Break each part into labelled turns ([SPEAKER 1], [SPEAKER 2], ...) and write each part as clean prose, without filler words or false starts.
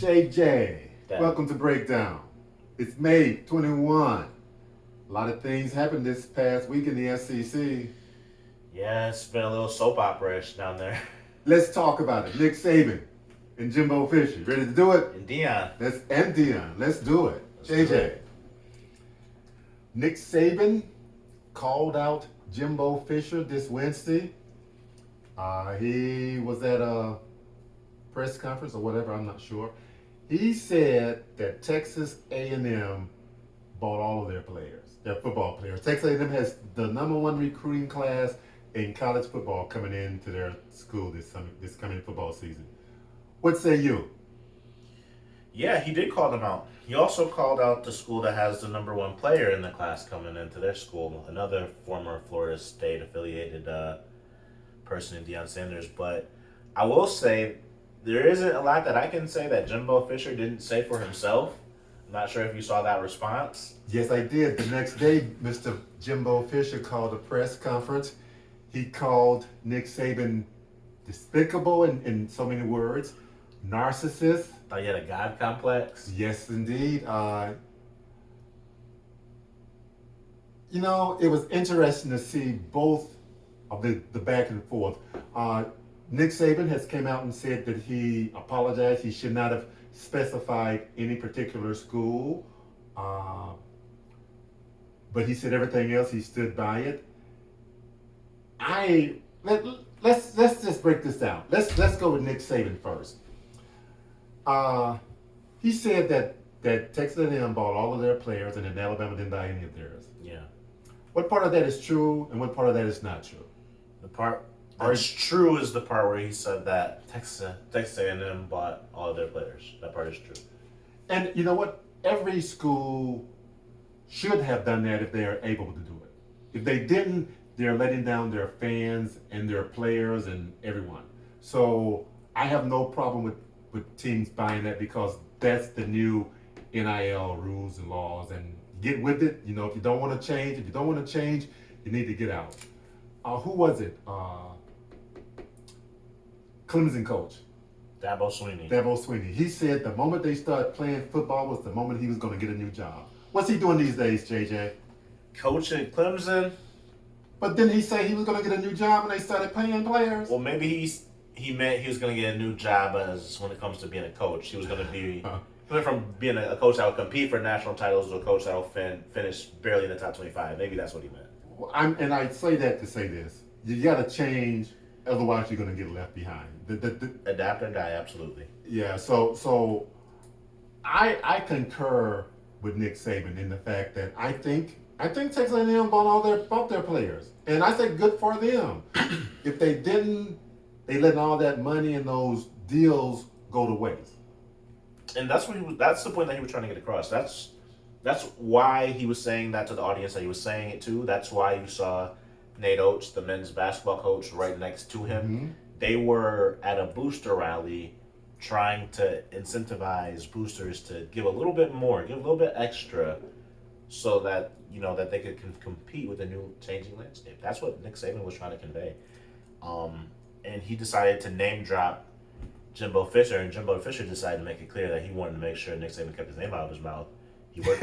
[SPEAKER 1] JJ,
[SPEAKER 2] That.
[SPEAKER 1] welcome to Breakdown. It's May 21. A lot of things happened this past week in the SEC.
[SPEAKER 2] Yeah, it's been a little soap opera-ish down there.
[SPEAKER 1] Let's talk about it. Nick Saban and Jimbo Fisher. Ready to do it?
[SPEAKER 2] And Dion.
[SPEAKER 1] And Dion. Let's do it.
[SPEAKER 2] Let's do
[SPEAKER 1] JJ.
[SPEAKER 2] it.
[SPEAKER 1] Nick Saban called out Jimbo Fisher this Wednesday. He was at a press conference or whatever, I'm not sure. He said that Texas A&M bought all of their players, their football players. Texas A&M has the number one recruiting class in college football coming into their school this coming football season. What say you?
[SPEAKER 2] Yeah, he did call them out. He also called out the school that has the number one player in the class coming into their school, another former Florida State affiliated person in Deion Sanders. But I will say there isn't a lot that I can say that Jimbo Fisher didn't say for himself. I'm not sure if you saw that response.
[SPEAKER 1] Yes, I did. The next day, Mr. Jimbo Fisher called a press conference. He called Nick Saban despicable in so many words, narcissist.
[SPEAKER 2] Thought you had a God complex.
[SPEAKER 1] Yes, indeed. It was interesting to see both of the back and forth. Nick Saban has came out and said that he apologized. He should not have specified any particular school, but he said everything else. He stood by it. Let's just break this down. Let's go with Nick Saban first. He said that Texas A&M bought all of their players and that Alabama didn't buy any of theirs.
[SPEAKER 2] Yeah.
[SPEAKER 1] What part of that is true and what part of that is not true?
[SPEAKER 2] The part that's true is the part where he said that Texas A&M bought all of their players. That part is true.
[SPEAKER 1] And you know what? Every school should have done that if they are able to do it. If they didn't, they're letting down their fans and their players and everyone. So I have no problem with teams buying that because that's the new NIL rules and laws, and get with it. If you don't want to change, you need to get out. Who was it? Clemson coach.
[SPEAKER 2] Dabo
[SPEAKER 1] Swinney. He said the moment they started playing football was the moment he was going to get a new job. What's he doing these days, JJ?
[SPEAKER 2] Coaching Clemson.
[SPEAKER 1] But didn't he say he was going to get a new job when they started paying players?
[SPEAKER 2] Well, maybe he meant he was going to get a new job as when it comes to being a coach. He was going to be he went from being a coach that would compete for national titles to a coach that will finish barely in the top 25. Maybe that's what he meant.
[SPEAKER 1] And I say that to say this: you got to change, otherwise you're going to get left behind.
[SPEAKER 2] Adapt or die, absolutely.
[SPEAKER 1] Yeah. So I concur with Nick Saban in the fact that I think Texas A&M bought their players, and I say good for them. If they didn't, they let all that money and those deals go to waste.
[SPEAKER 2] And that's the point that he was trying to get across. That's why he was saying that to the audience that he was saying it to. That's why you saw Nate Oates, the men's basketball coach, right next to him.
[SPEAKER 1] Mm-hmm.
[SPEAKER 2] They were at a booster rally trying to incentivize boosters to give a little bit more, give a little bit extra so that that they could compete with the new changing landscape. That's what Nick Saban was trying to convey. And he decided to name drop Jimbo Fisher, and Jimbo Fisher decided to make it clear that he wanted to make sure Nick Saban kept his name out of his mouth. He worked.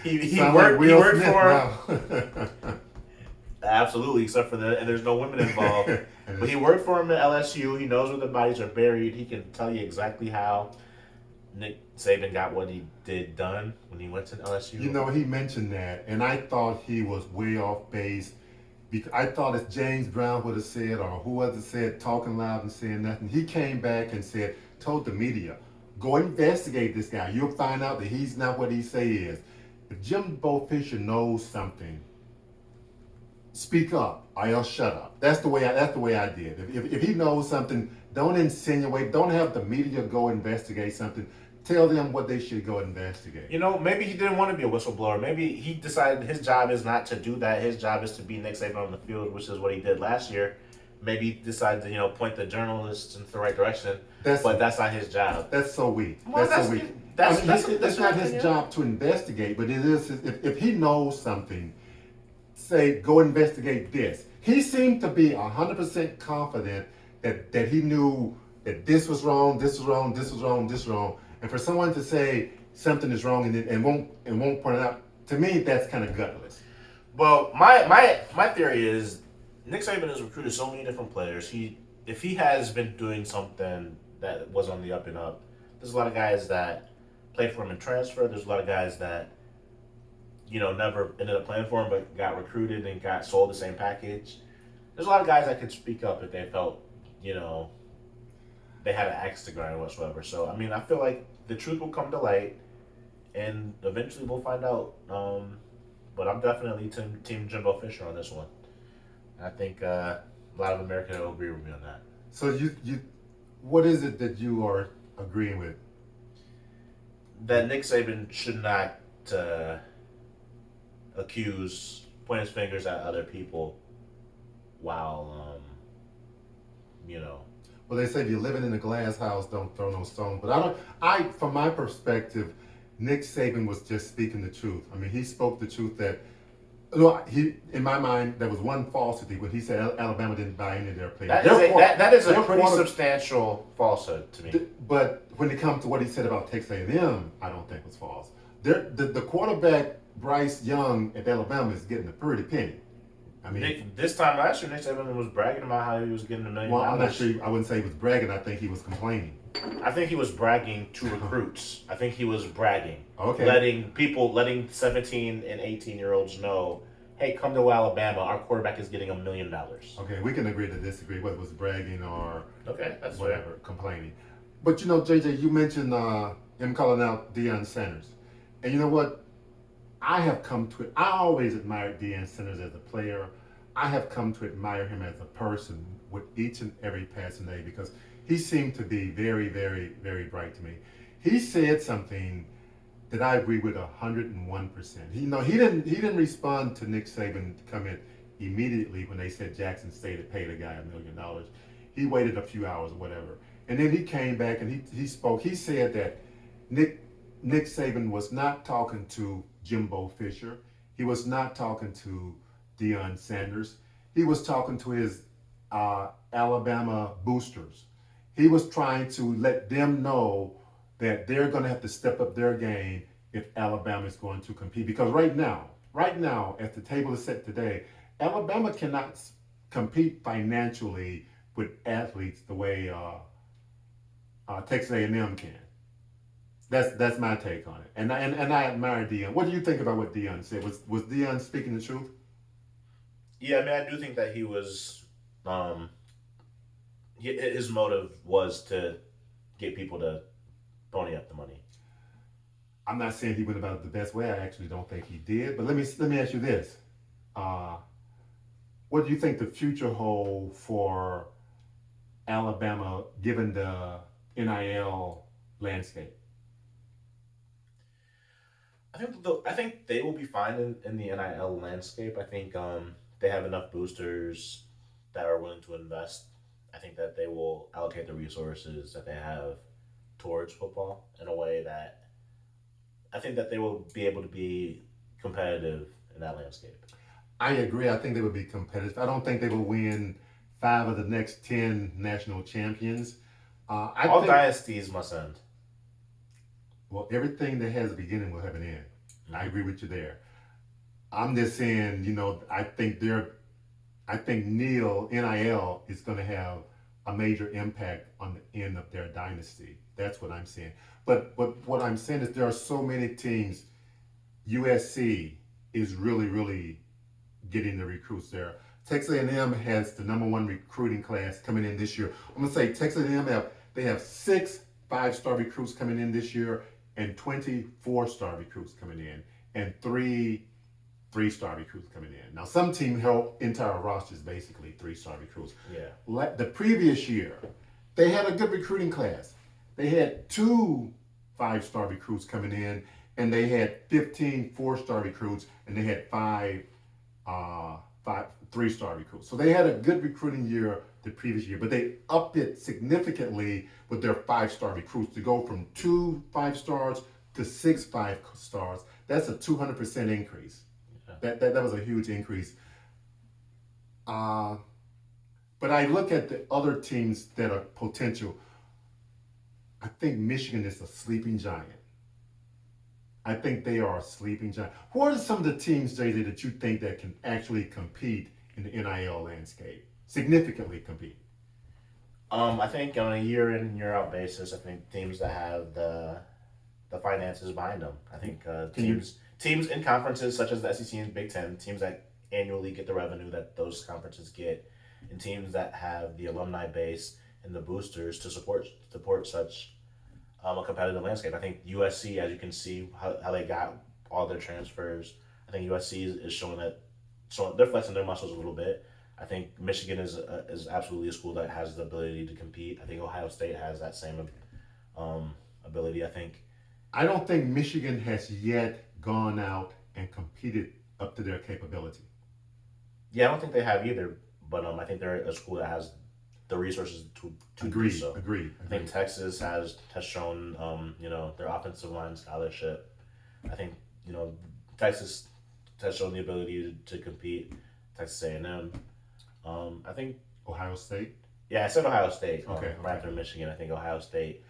[SPEAKER 2] He worked for him. Absolutely, except for and there's no women involved. But he worked for him at LSU. He knows where the bodies are buried. He can tell you exactly how Nick Saban got what he did done when he went to LSU.
[SPEAKER 1] He mentioned that, and I thought he was way off base. I thought if James Brown would have said, or whoever said, talking loud and saying nothing, he came back and told the media, go investigate this guy. You'll find out that he's not what he say he is. If Jimbo Fisher knows something, speak up or else shut up. That's the way I did. If he knows something, don't insinuate. Don't have the media go investigate something. Tell them what they should go investigate.
[SPEAKER 2] Maybe he didn't want to be a whistleblower. Maybe he decided his job is not to do that. His job is to be Nick Saban on the field, which is what he did last year. Maybe he decided to, point the journalists in the right direction. But that's not his job.
[SPEAKER 1] That's so weak.
[SPEAKER 2] Well,
[SPEAKER 1] that's so weak. It's not his job to investigate, but it is if he knows something, say go investigate this. He seemed to be 100% confident that he knew that this was wrong, this was wrong, this was wrong, this was wrong, and for someone to say something is wrong and won't point it out, to me that's kind of gutless.
[SPEAKER 2] Well, my theory is Nick Saban has recruited so many different players. If he has been doing something that was on the up and up, there's a lot of guys that played for him in transfer. There's a lot of guys that never ended up playing for him, but got recruited and got sold the same package. There's a lot of guys that could speak up if they felt you know they had an axe to grind whatsoever. So I mean, I feel like the truth will come to light, and eventually we'll find out. But I'm definitely team Jimbo Fisher on this one. I think a lot of America will agree with me on that.
[SPEAKER 1] So what is it that you are agreeing with?
[SPEAKER 2] That Nick Saban should not uh, point his fingers at other people while you know.
[SPEAKER 1] Well, they say if you're living in a glass house, don't throw no stone. But I don't. From my perspective, Nick Saban was just speaking the truth. I mean, he spoke the truth that. No, in my mind, there was one falsity when he said Alabama didn't buy any of their players.
[SPEAKER 2] That is a pretty substantial falsehood to me.
[SPEAKER 1] But when it comes to what he said about Texas A&M, I don't think was false. The quarterback Bryce Young at Alabama is getting a pretty penny. I mean,
[SPEAKER 2] This time last year, Nick Saban was bragging about how he was getting $1 million.
[SPEAKER 1] Well, I'm not sure. I wouldn't say he was bragging. I think he was complaining.
[SPEAKER 2] I think he was bragging to recruits. I think he was bragging.
[SPEAKER 1] Okay.
[SPEAKER 2] Letting 17 and 18-year-olds know, hey, come to Alabama. Our quarterback is getting $1 million.
[SPEAKER 1] Okay, we can agree to disagree whether it was bragging or
[SPEAKER 2] That's
[SPEAKER 1] whatever,
[SPEAKER 2] fair.
[SPEAKER 1] complaining. But JJ, you mentioned him calling out Deion Sanders. And you know what? I always admired Deion Sanders as a player. I have come to admire him as a person with each and every passing day because he seemed to be very, very, very bright to me. He said something that I agree with 101%. He didn't respond to Nick Saban comment immediately when they said Jackson State had paid a guy $1 million. He waited a few hours or whatever, and then he came back and he spoke. He said that Nick Saban was not talking to Jimbo Fisher. He was not talking to Deion Sanders. He was talking to his Alabama boosters. He was trying to let them know that they're going to have to step up their game if Alabama is going to compete. Because right now, as the table is set today, Alabama cannot compete financially with athletes the way Texas A&M can. That's my take on it, and I admire Deion. What do you think about what Deion said? Was Deion speaking the truth?
[SPEAKER 2] Yeah, I mean, I do think that he was. His motive was to get people to pony up the money.
[SPEAKER 1] I'm not saying he went about it the best way. I actually don't think he did. But let me ask you this: uh, what do you think the future hold for Alabama given the NIL landscape?
[SPEAKER 2] I think they will be fine in the NIL landscape. I think they have enough boosters that are willing to invest. I think that they will allocate the resources that they have towards football in a way that I think that they will be able to be competitive in that landscape.
[SPEAKER 1] I agree. I think they would be competitive. I don't think they will win 5 of the next 10 national champions.
[SPEAKER 2] All dynasties must end.
[SPEAKER 1] Well, everything that has a beginning will have an end.
[SPEAKER 2] Mm-hmm.
[SPEAKER 1] I agree with you there. I'm just saying, I think NIL is going to have a major impact on the end of their dynasty. That's what I'm saying. But what I'm saying is there are so many teams. USC is really, really getting the recruits there. Texas A&M has the #1 recruiting class coming in this year. I'm gonna say Texas A&M have 6 5-star recruits coming in this year and 20 4-star recruits coming in and 3 3-star recruits coming in. Now some team held entire rosters basically 3-star recruits.
[SPEAKER 2] Yeah.
[SPEAKER 1] The previous year, they had a good recruiting class. They had 2 5-star recruits coming in, and they had 15 4-star recruits, and they had 5 3-star recruits. So they had a good recruiting year the previous year, but they upped it significantly with their 5-star recruits to go from 2 5-stars to 6 5-stars. That's a 200% increase. Yeah. That was a huge increase. But I look at the other teams that are potential. I think Michigan is a sleeping giant. I think they are a sleeping giant. What are some of the teams, JJ, that you think that can actually compete in the NIL landscape? Significantly compete?
[SPEAKER 2] I think on a year in year out basis, I think teams that have the finances behind them. I think
[SPEAKER 1] Can you
[SPEAKER 2] teams in conferences such as the SEC and Big Ten, teams that annually get the revenue that those conferences get, and teams that have the alumni base and the boosters to support such a competitive landscape. I think USC, as you can see how they got all their transfers. I think USC is showing that, so they're flexing their muscles a little bit. I think Michigan is absolutely a school that has the ability to compete. I think Ohio State has that same ability. I think
[SPEAKER 1] I don't think Michigan has yet gone out and competed up to their capability.
[SPEAKER 2] yeah, I don't think they have either, but I think they're a school that has the resources to do
[SPEAKER 1] Agreed,
[SPEAKER 2] so.
[SPEAKER 1] agreed,
[SPEAKER 2] I think
[SPEAKER 1] agreed.
[SPEAKER 2] Texas has shown their offensive line scholarship. I think Texas has shown the ability to compete. Texas A&M. I think
[SPEAKER 1] Ohio State.
[SPEAKER 2] yeah, I said Ohio State.
[SPEAKER 1] Okay,
[SPEAKER 2] Right
[SPEAKER 1] okay.
[SPEAKER 2] after Michigan, I think Ohio State.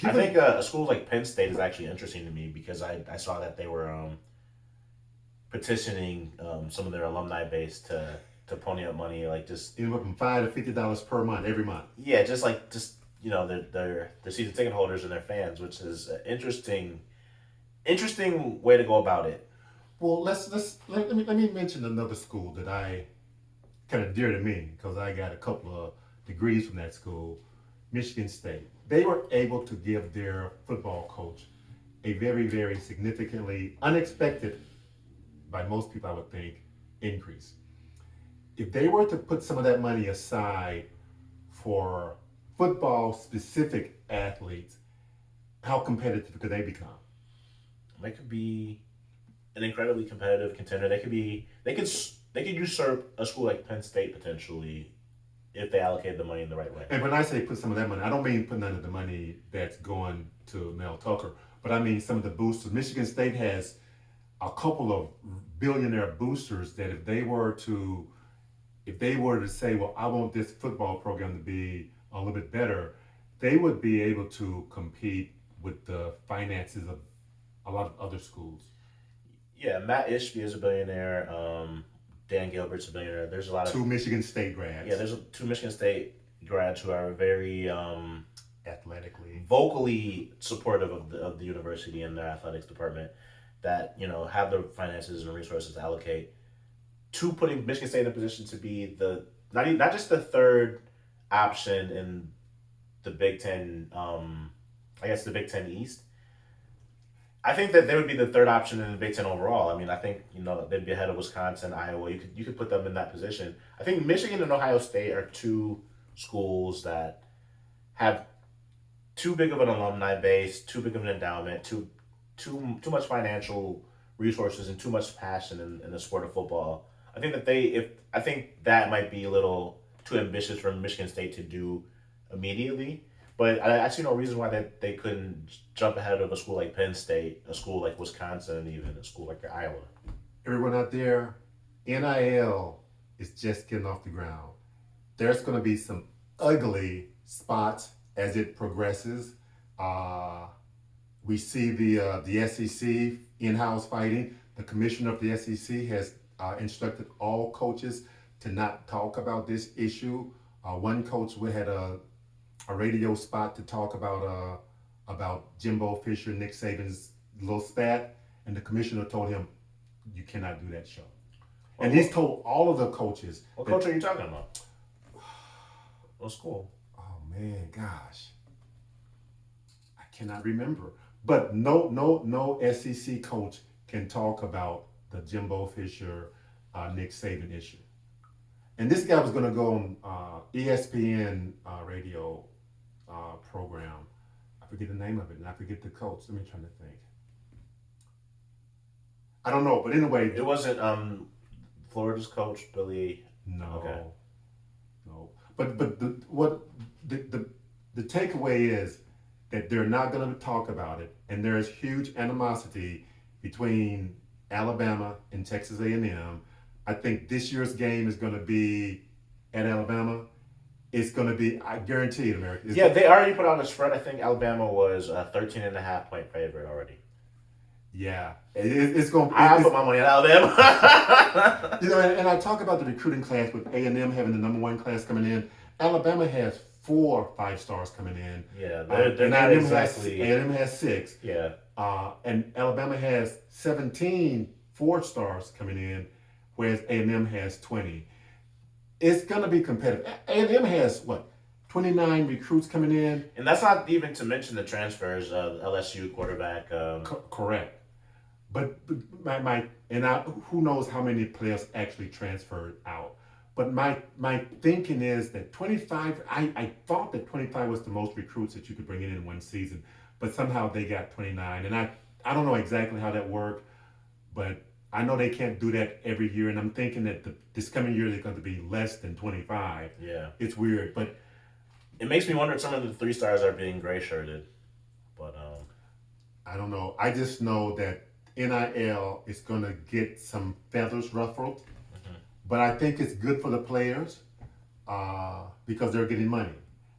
[SPEAKER 2] I think
[SPEAKER 1] Given
[SPEAKER 2] a school like Penn State is actually interesting to me because I saw that they were petitioning some of their alumni base to pony up money, like just
[SPEAKER 1] anywhere from $5 to $50 per month every month.
[SPEAKER 2] yeah, just their season ticket holders and their fans, which is an interesting way to go about it.
[SPEAKER 1] Well, let me mention another school that I kind of dear to me because I got a couple of degrees from that school, Michigan State. They were able to give their football coach a very, very significantly unexpected, by most people I would think, increase. If they were to put some of that money aside for football specific athletes, how competitive could they become?
[SPEAKER 2] They could be an incredibly competitive contender. They could usurp a school like Penn State potentially if they allocated the money in the right way.
[SPEAKER 1] And when I say put some of that money, I don't mean put none of the money that's going to Mel Tucker, but I mean some of the boosters. Michigan State has a couple of billionaire boosters that if they were to say, well, I want this football program to be a little bit better, they would be able to compete with the finances of a lot of other schools.
[SPEAKER 2] Yeah, Matt Ishby is a billionaire. Dan Gilbert's a billionaire. There's a lot of
[SPEAKER 1] Two Michigan State
[SPEAKER 2] yeah.
[SPEAKER 1] grads,
[SPEAKER 2] There's two Michigan State grads who are very
[SPEAKER 1] athletically.
[SPEAKER 2] vocally supportive of the university and their athletics department that have the finances and resources to allocate to putting Michigan State in a position to be the not just the third option in the Big Ten. I guess the Big Ten East. I think that they would be the third option in the Big Ten overall. I mean, I think they'd be ahead of Wisconsin, Iowa. You could put them in that position. I think Michigan and Ohio State are two schools that have too big of an alumni base, too big of an endowment, too much financial resources, and too much passion in the sport of football. I think that I think that might be a little too ambitious for Michigan State to do immediately. But I see no reason why they couldn't jump ahead of a school like Penn State, a school like Wisconsin, and even a school like Iowa.
[SPEAKER 1] Everyone out there, NIL is just getting off the ground. There's going to be some ugly spots as it progresses. Uh, we see the SEC in-house fighting. The commissioner of the SEC has instructed all coaches to not talk about this issue. One coach we had a radio spot to talk about Jimbo Fisher, Nick Saban's little spat, and the commissioner told him, "You cannot do that show."
[SPEAKER 2] Well,
[SPEAKER 1] And he's told all of the coaches.
[SPEAKER 2] what
[SPEAKER 1] That,
[SPEAKER 2] coach are you talking about? What school?
[SPEAKER 1] oh man, gosh, I cannot remember. But no SEC coach can talk about the Jimbo Fisher, Nick Saban issue. And this guy was going to go on ESPN radio program. I forget the name of it, and I forget the coach. Let me try to think. I don't know, but anyway,
[SPEAKER 2] It wasn't Florida's coach Billy.
[SPEAKER 1] no,
[SPEAKER 2] Okay.
[SPEAKER 1] no. But the takeaway is that they're not going to talk about it, and there is huge animosity between Alabama and Texas A&M. I think this year's game is going to be at Alabama. it's going to be, I guarantee it, America.
[SPEAKER 2] Yeah, they already put out a spread. I think Alabama was a 13.5 point favorite already.
[SPEAKER 1] Yeah, it's going to.
[SPEAKER 2] I put my money on Alabama.
[SPEAKER 1] And I talk about the recruiting class with A&M having the number one class coming in. Alabama has 4 5-stars coming in.
[SPEAKER 2] Yeah, they're not
[SPEAKER 1] A&M
[SPEAKER 2] exactly.
[SPEAKER 1] A&M has 6.
[SPEAKER 2] Yeah.
[SPEAKER 1] And Alabama has 17 4-stars coming in, whereas A&M has 20. It's going to be competitive. A&M has, what, 29 recruits coming in?
[SPEAKER 2] And that's not even to mention the transfers. LSU quarterback.
[SPEAKER 1] Correct. But who knows how many players actually transferred out. But my thinking is that 25, I thought that 25 was the most recruits that you could bring in one season, but somehow they got 29. And I don't know exactly how that worked, but I know they can't do that every year. And I'm thinking that this coming year they're going to be less than 25.
[SPEAKER 2] Yeah.
[SPEAKER 1] It's weird, but
[SPEAKER 2] it makes me wonder if some of the 3-stars are being gray-shirted. But
[SPEAKER 1] I don't know. I just know that NIL is going to get some feathers ruffled, but I think it's good for the players because they're getting money.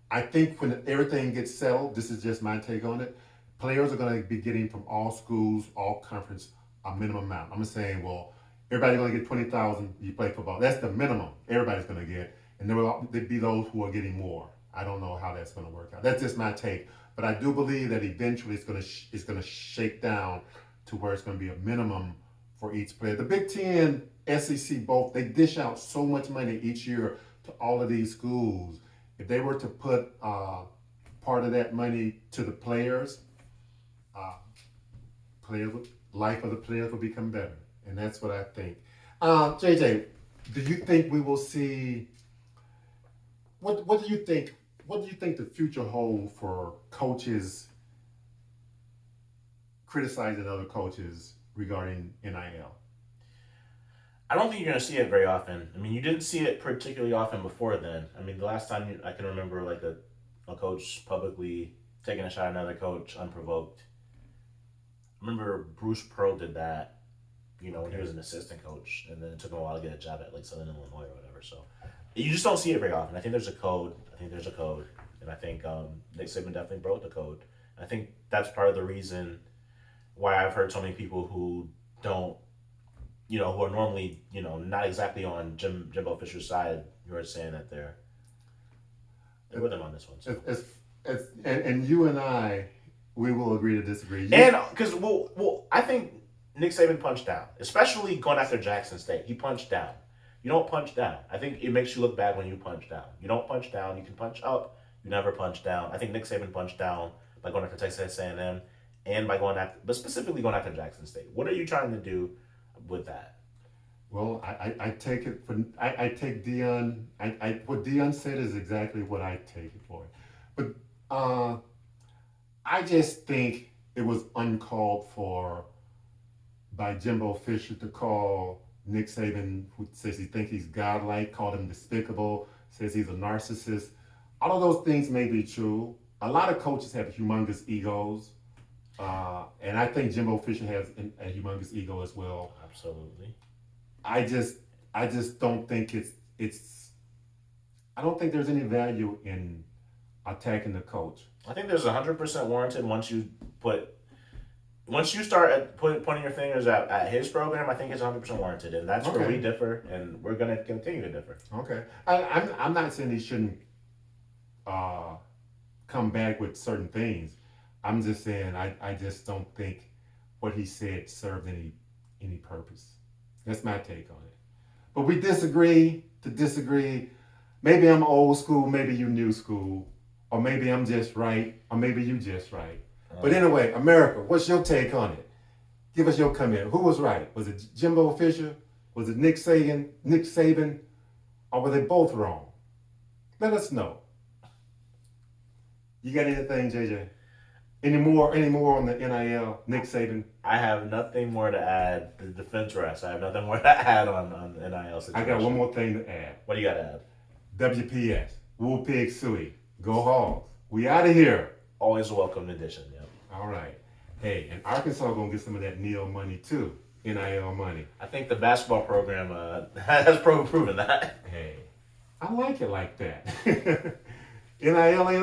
[SPEAKER 1] I think when everything gets settled, this is just my take on it, players are going to be getting from all schools, all conference, a minimum amount. I'm saying, well, everybody's going to get 20,000. You play football. That's the minimum everybody's going to get, and there will be those who are getting more. I don't know how that's going to work out. That's just my take, but I do believe that eventually it's going to shake down to where it's going to be a minimum for each player. The Big Ten, SEC, both, they dish out so much money each year to all of these schools. If they were to put part of that money to the players, life of the players will become better, and that's what I think. JJ, do you think we will see? What do you think? What do you think the future holds for coaches criticizing other coaches regarding NIL?
[SPEAKER 2] I don't think you're going to see it very often. I mean, you didn't see it particularly often before then. I mean, the last time I can remember like a coach publicly taking a shot at another coach unprovoked. I remember Bruce Pearl did that, when he was an assistant coach, and then it took him a while to get a job at like Southern Illinois or whatever. So you just don't see it very often. I think there's a code. And I think Nick Saban definitely broke the code. I think that's part of the reason why I've heard so many people who don't, who are normally, not exactly on Jimbo Fisher's side, who are saying that they're with him on this one. So.
[SPEAKER 1] And you and I, we will agree to disagree.
[SPEAKER 2] And because, I think Nick Saban punched down, especially going after Jackson State. He punched down. You don't punch down. I think it makes you look bad when you punch down. You don't punch down. You can punch up. You never punch down. I think Nick Saban punched down by going after Texas A&M and by but specifically going after Jackson State. What are you trying to do with that?
[SPEAKER 1] Well, I take it for. I take Deion. What Deion said is exactly what I take it for. But I just think it was uncalled for by Jimbo Fisher to call Nick Saban, who says he thinks he's godlike, called him despicable, says he's a narcissist. All of those things may be true. A lot of coaches have humongous egos, and I think Jimbo Fisher has a humongous ego as well.
[SPEAKER 2] Absolutely.
[SPEAKER 1] I just don't think I don't think there's any value in attacking the coach.
[SPEAKER 2] I think there's 100% warranted once you start pointing your fingers at his program. I think it's 100% warranted, and that's where we differ, and we're going to continue to differ.
[SPEAKER 1] Okay, I'm not saying he shouldn't come back with certain things. I'm just saying I just don't think what he said served any purpose. That's my take on it. But we disagree to disagree. Maybe I'm old school, maybe you new school, or maybe I'm just right, or maybe you just right. But anyway, America, what's your take on it? Give us your comment. Who was right? Was it Jimbo Fisher? Was it Nick Saban? Or were they both wrong? Let us know. You got anything, JJ? Any more on the NIL, Nick Saban?
[SPEAKER 2] I have nothing more to add. The defense rest. I have nothing more to add on the NIL situation.
[SPEAKER 1] I got one more thing to add.
[SPEAKER 2] What do you got to add?
[SPEAKER 1] WPS. Woo Pig Suey. Go Hogs. We out of here.
[SPEAKER 2] Always a welcome addition, yep.
[SPEAKER 1] All right. Hey, and Arkansas going to get some of that NIL money too. NIL money.
[SPEAKER 2] I think the basketball program has proven that.
[SPEAKER 1] Hey. I like it like that. NIL ain't